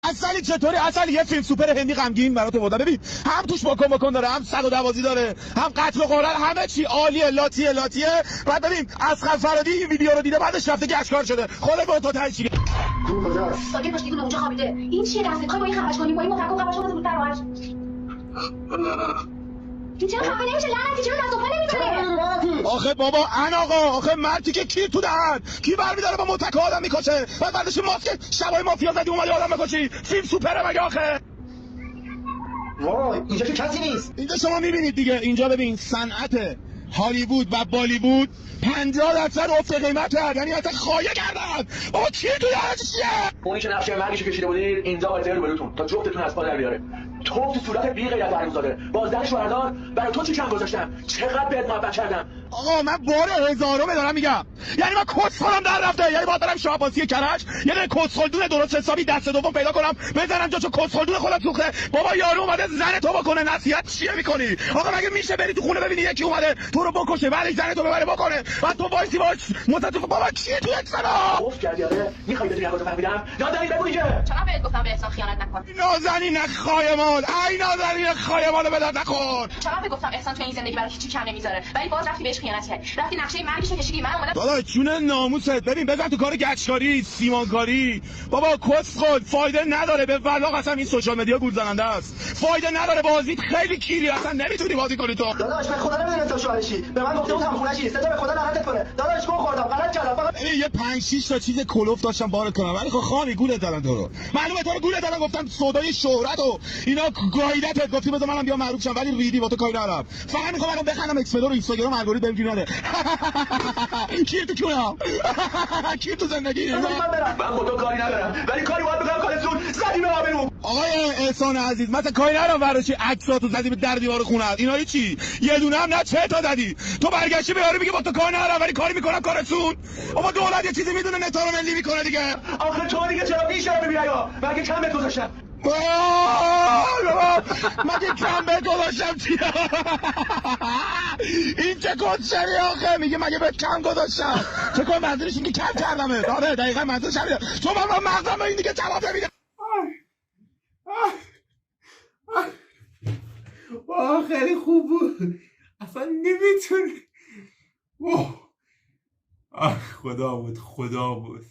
اصلی چطوری؟ اصلی یه فیلم سوپر هندی غمگین برات آوردم. ببین هم توش بکن داره، هم صد و دوازی داره، هم قتل و غارت، همه چی عالیه. لاتیه بعد ببین اصغر فرادی این ویدیو رو دیده، بعدش رفته گشکار شده. خودت با تو تنشی کجاست؟ ساکت باش دیگه، اونجا خوابیده. این چیه دست میخوای با این خفش کنی؟ با این مفکر خفش کنی زودتر باش. این چرا خفه نمیشه؟ لعنتی چرا دست و پا نمیزنه؟ آخه بابا آخه مردی که کیر تو دهن کی برمی‌داره با متک آدم میکشه؟ بعدش ماسک شبای مافیا زدی اومدی آدم بکشی. فیلم سوپره مگه آخه؟ وای اینجا که کسی نیست. اینجا شما میبینید دیگه، اینجا ببین صنعت هالیوود و بالیوود 50% افت قیمت کرد، یعنی اصلا خایه کردن. بابا کی تو دهنش چیه؟ اونی که نقشه مرگشو کشیده بودید اینجا واسه روبروتون تا جفتتون از پا در بیاره. تو صورت بی غیرت حرومزاده، بازدهش شوهردار، برای تو چی کم گذاشتم؟ چقدر بهت محبت کردم. آقا من بار هزارم دارم میگم، یعنی من کسخلم در رفته، یعنی باید برم شاهبازی کرج یه دونه کسخلدون درست حسابی دست دوم پیدا کنم بزنم جاشو کسخلدون خودم سوخته. بابا یارو اومده زن تو بکنه، نصیحت چیه میکنی؟ آقا مگه میشه بری تو خونه ببینی یکی اومده تو رو بکشه ولی زن تو ببره بکنه بعد تو وایسی باش متاسف؟ بابا چیه تو اکسنا؟ اوف کردی آره؟ میخوای بدونی کجا فهمیدم؟ نازنین بگو دیگه. چرا بهت گفتم به احسان خیانت نکن؟ نازنین خایمال، ای نازنین خایمال به درد نخور. چرا بهت گفتم احسان تو این زندگی برای هیچی کم نمیذاره، ولی باز رفتی بهش خیانت کردی، رفتی نقشه مرگشو کشیدی. من اومدم داداش جون ناموست ببین بزن تو کار گچکاری سیمانکاری. بابا کسخل فایده نداره، به والله قسم این سوشال مدیا گول زننده است. فایده نداره، بازیت خیلی کیری، اصلا نمیتونی بازی کنی تو. داداش من خدا نمیدونم تو شوهرشی. به من گفته بود هم خونه‌شی. صدا به خدا لعنتت کنه. داداش گو خوردم. غلط کردم. فقط یه 5 6 تا چیز کلوف داشتم بار کنم، ولی خب خامی گولت زدن تو رو. معلومه تو رو گولت زدن، گفتم سودای شهرت و اینا گایدتت، گفتی بذار منم بیا معروف شم، ولی ریدی با تو کاری ندارم. فقط میخوام الان بخندم اکسپلور اینستاگرام الگوریتم بهم نره. کی تو کونم؟ کی تو زندگی؟ من برم. من با تو کاری ندارم ولی کاری باید بکنم کارتون زدی به آبرو. آقای احسان عزیز مثلا کاری ندارم ورشی عکساتو زدی به در دیوار خونه‌ات، اینا چی؟ یه دونه هم نه چه تا زدی؟ تو برگشتی به یارو میگه با تو کار ندارم ولی کاری میکنم کارتون. بابا دولت یه چیزی میدونه نتا رو ملی میکنه دیگه. آخه تو دیگه چرا بیشتر میبینی یا مگه کم بهت گذاشتم؟ مگه کم به گذاشتم چی؟ این چه کسچری آخه؟ میگه مگه بهت کم گذاشتم؟ فکر کنم منظورش اینکه کم کردمه. آره دقیقاً منظورش همینه، چون من مغزم به این دیگه جواب نمیده. خیلی خوب بود، اصلا نمیتونی. خدا بود.